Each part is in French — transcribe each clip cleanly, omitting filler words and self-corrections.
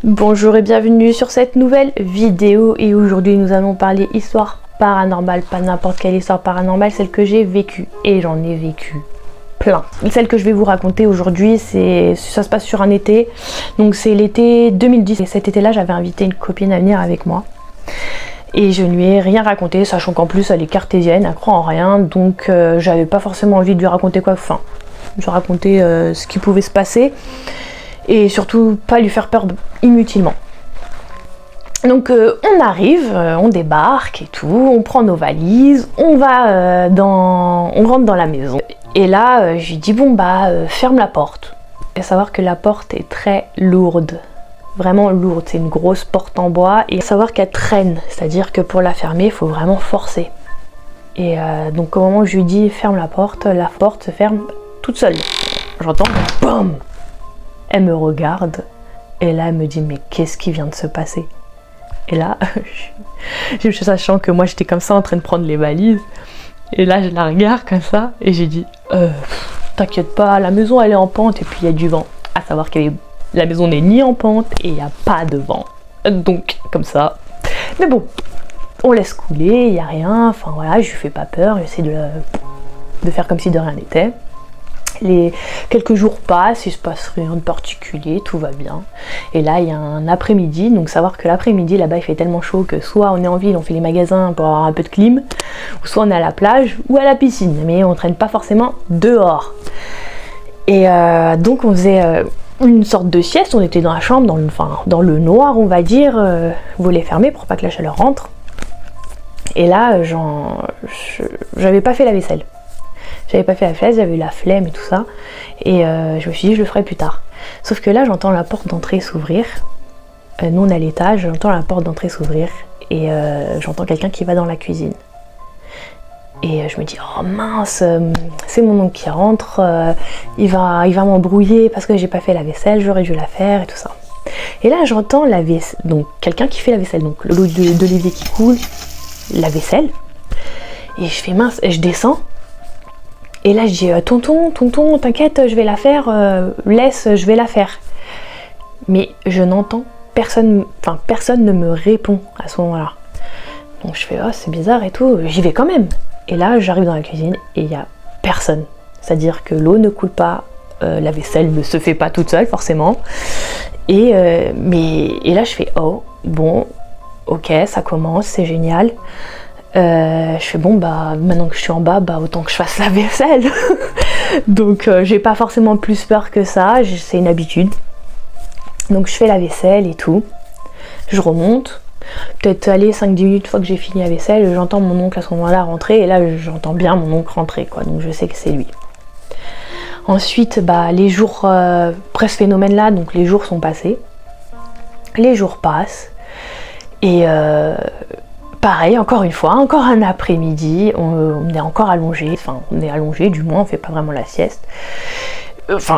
Bonjour et bienvenue sur cette nouvelle vidéo et aujourd'hui nous allons parler histoire paranormale, pas n'importe quelle histoire paranormale, celle que j'ai vécue et j'en ai vécu plein. Celle que je vais vous raconter aujourd'hui, ça se passe sur un été, donc c'est l'été 2010 et cet été-là j'avais invité une copine à venir avec moi et je ne lui ai rien raconté, sachant qu'en plus elle est cartésienne, elle croit en rien, donc j'avais pas forcément envie de lui raconter quoi, enfin je racontais ce qui pouvait se passer et surtout pas lui faire peur inutilement. Donc on arrive, on débarque et tout, on prend nos valises, on rentre dans la maison. Et là, je lui dis bon bah ferme la porte. Et savoir que la porte est très lourde, vraiment lourde, c'est une grosse porte en bois et savoir qu'elle traîne, c'est-à-dire que pour la fermer, il faut vraiment forcer. Et donc au moment où je lui dis ferme la porte se ferme toute seule. J'entends BAM! Elle me regarde et là elle me dit mais qu'est-ce qui vient de se passer? Et là, sachant que moi j'étais comme ça en train de prendre les valises, et là je la regarde comme ça et j'ai dit t'inquiète pas, la maison elle est en pente et puis il y a du vent. À savoir que la maison n'est ni en pente et il n'y a pas de vent. Donc comme ça. Mais bon, on laisse couler, il n'y a rien, enfin voilà, je lui fais pas peur, j'essaie de faire comme si de rien n'était. Quelques jours passent, il se passe rien de particulier, tout va bien. Et là il y a un après-midi, donc savoir que l'après-midi là-bas il fait tellement chaud que soit on est en ville, on fait les magasins pour avoir un peu de clim, ou soit on est à la plage ou à la piscine, mais on traîne pas forcément dehors. Et donc on faisait une sorte de sieste, on était dans la chambre, dans le noir on va dire, volet fermé pour pas que la chaleur rentre. Et là j'avais pas fait la vaisselle. J'avais eu la flemme et tout ça. Et je me suis dit, je le ferai plus tard. Sauf que là, j'entends la porte d'entrée s'ouvrir. Nous, on est à l'étage, j'entends la porte d'entrée s'ouvrir. Et j'entends quelqu'un qui va dans la cuisine. Et je me dis, oh mince, c'est mon oncle qui rentre. Il va m'embrouiller parce que j'ai pas fait la vaisselle, j'aurais dû la faire et tout ça. Et là, j'entends la vaisselle. Donc, quelqu'un qui fait la vaisselle. Donc, l'eau d'olivier qui coule, la vaisselle. Et je fais mince, et je descends. Et là je dis tonton, t'inquiète, je vais la faire, je vais la faire. Mais je n'entends personne, personne ne me répond à ce moment-là. Donc je fais oh c'est bizarre et tout, j'y vais quand même. Et là j'arrive dans la cuisine et il n'y a personne. C'est-à-dire que l'eau ne coule pas, la vaisselle ne se fait pas toute seule forcément. Et là je fais oh bon, ok ça commence, c'est génial. Je fais bon bah maintenant que je suis en bas bah autant que je fasse la vaisselle. Donc j'ai pas forcément plus peur que ça, c'est une habitude. Donc je fais la vaisselle et tout, je remonte, peut-être aller 5-10 minutes une fois que j'ai fini la vaisselle, j'entends mon oncle à ce moment là rentrer et là j'entends bien mon oncle rentrer quoi, donc je sais que c'est lui. Ensuite bah les jours après ce phénomène là, donc les jours sont passés, les jours passent et pareil, encore une fois, encore un après-midi, on est encore allongé, on est allongé, du moins on fait pas vraiment la sieste.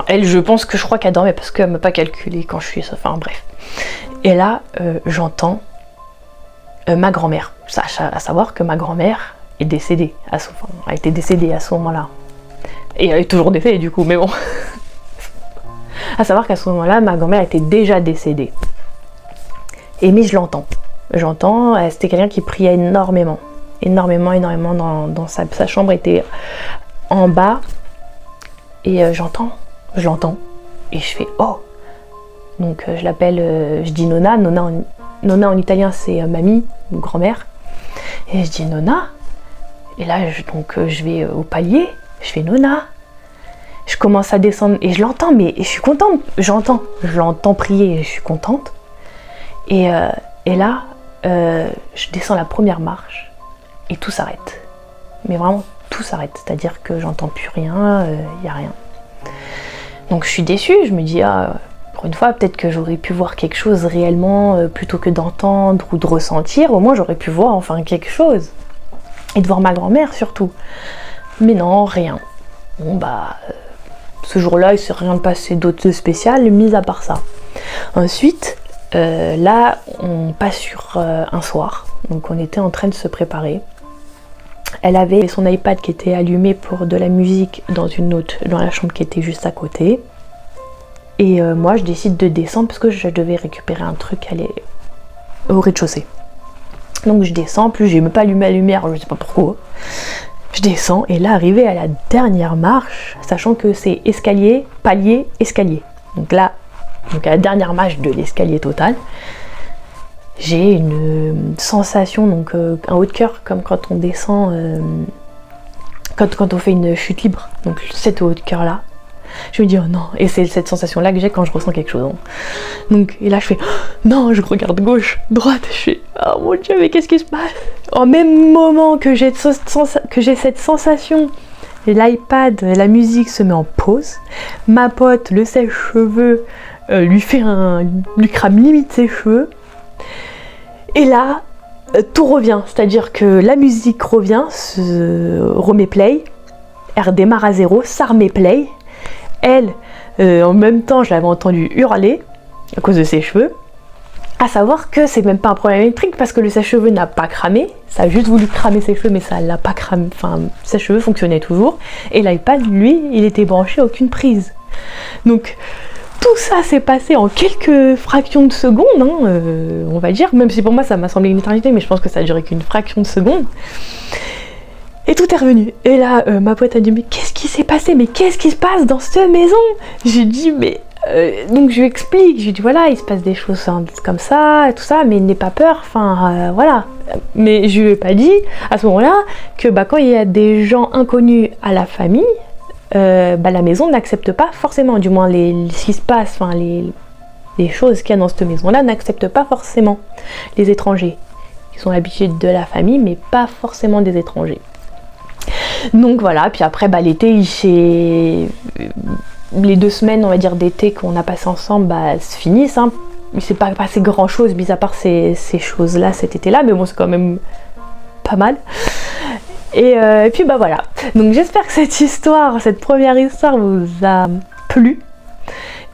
Elle, je crois qu'elle dormait parce qu'elle m'a pas calculé quand je suis, bref. Et là, j'entends ma grand-mère, à savoir que ma grand-mère est décédée, a été décédée à ce moment-là. Et elle est toujours décédée du coup, mais bon. À savoir qu'à ce moment-là, ma grand-mère était déjà décédée. Mais je l'entends. C'était quelqu'un qui priait énormément dans sa chambre était en bas et je l'entends et je fais oh, donc je l'appelle, je dis Nonna en italien c'est mamie ou grand-mère et je dis Nonna et là je vais au palier, je fais Nonna, je commence à descendre et je l'entends mais je suis contente, je l'entends prier et je suis contente et là je descends la première marche et tout s'arrête. Mais vraiment tout s'arrête, c'est-à-dire que j'entends plus rien, y a rien. Donc je suis déçue, je me dis pour une fois peut-être que j'aurais pu voir quelque chose réellement plutôt que d'entendre ou de ressentir, au moins j'aurais pu voir enfin quelque chose. Et de voir ma grand-mère surtout. Mais non, rien. Bon bah ce jour-là il s'est rien passé d'autre spécial, mis à part ça. Ensuite là, on passe sur un soir, donc on était en train de se préparer. Elle avait son iPad qui était allumé pour de la musique dans la chambre qui était juste à côté. Et moi je décide de descendre parce que je devais récupérer un truc au rez-de-chaussée. Donc je descends, plus j'ai même pas allumé la lumière, je sais pas pourquoi. Je descends et là arrivé à la dernière marche, sachant que c'est escalier, palier, escalier. Donc là, à la dernière marche de l'escalier total, j'ai une sensation, donc un haut de cœur, comme quand on descend, quand on fait une chute libre. Donc cet haut de cœur là, je me dis oh non, et c'est cette sensation là que j'ai quand je ressens quelque chose. Donc et là je fais oh, non, je regarde gauche, droite, je fais oh mon dieu, mais qu'est-ce qui se passe? En même moment que j'ai cette sensation, l'iPad, la musique se met en pause, ma pote, le sèche-cheveux, lui crame limite ses cheveux, et là tout revient, c'est-à-dire que la musique revient, remet play, elle redémarre à zéro, ça remet play. Elle, en même temps, je l'avais entendu hurler à cause de ses cheveux, à savoir que c'est même pas un problème électrique parce que le sèche-cheveux n'a pas cramé, ça a juste voulu cramer ses cheveux mais ça l'a pas cramé, enfin ses cheveux fonctionnaient toujours, et l'iPad, lui, il était branché à aucune prise. Donc tout ça s'est passé en quelques fractions de secondes, hein, on va dire, même si pour moi ça m'a semblé une éternité, mais je pense que ça a duré qu'une fraction de seconde. Et tout est revenu. Et là, ma pote a dit mais qu'est-ce qui s'est passé? Mais qu'est-ce qui se passe dans cette maison? J'ai dit mais... donc je lui explique, je lui dis voilà, il se passe des choses comme ça, et tout ça, mais n'aie pas peur, enfin voilà. Mais je lui ai pas dit à ce moment-là que quand il y a des gens inconnus à la famille, la maison n'accepte pas forcément, du moins ce qui se passe, enfin les choses qu'il y a dans cette maison-là n'acceptent pas forcément les étrangers. Ils sont habitués de la famille, mais pas forcément des étrangers. Donc voilà, puis après l'été, les 2 semaines on va dire d'été qu'on a passé ensemble se finissent, hein. Il s'est pas passé grand chose mis à part ces choses là cet été là, mais bon c'est quand même pas mal. Et puis voilà, donc j'espère que cette première histoire vous a plu.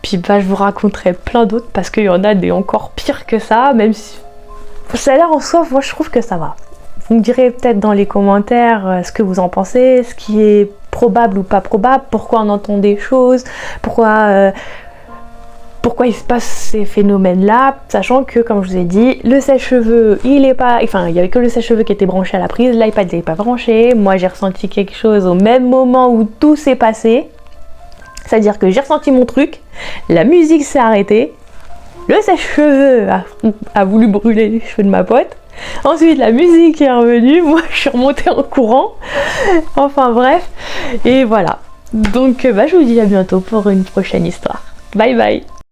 Puis je vous raconterai plein d'autres parce qu'il y en a des encore pires que ça, même si ça a l'air en soi, moi je trouve que ça va. Vous me direz peut-être dans les commentaires ce que vous en pensez, ce qui est probable ou pas probable, pourquoi on entend des choses, pourquoi il se passe ces phénomènes-là, sachant que, comme je vous ai dit, le sèche-cheveux, il y avait que le sèche-cheveux qui était branché à la prise, l'iPad n'est pas branché, moi j'ai ressenti quelque chose au même moment où tout s'est passé, c'est-à-dire que j'ai ressenti mon truc, la musique s'est arrêtée, le sèche-cheveux a voulu brûler les cheveux de ma pote, ensuite la musique est revenue, moi je suis remontée en courant, enfin bref, et voilà. Donc je vous dis à bientôt pour une prochaine histoire. Bye bye.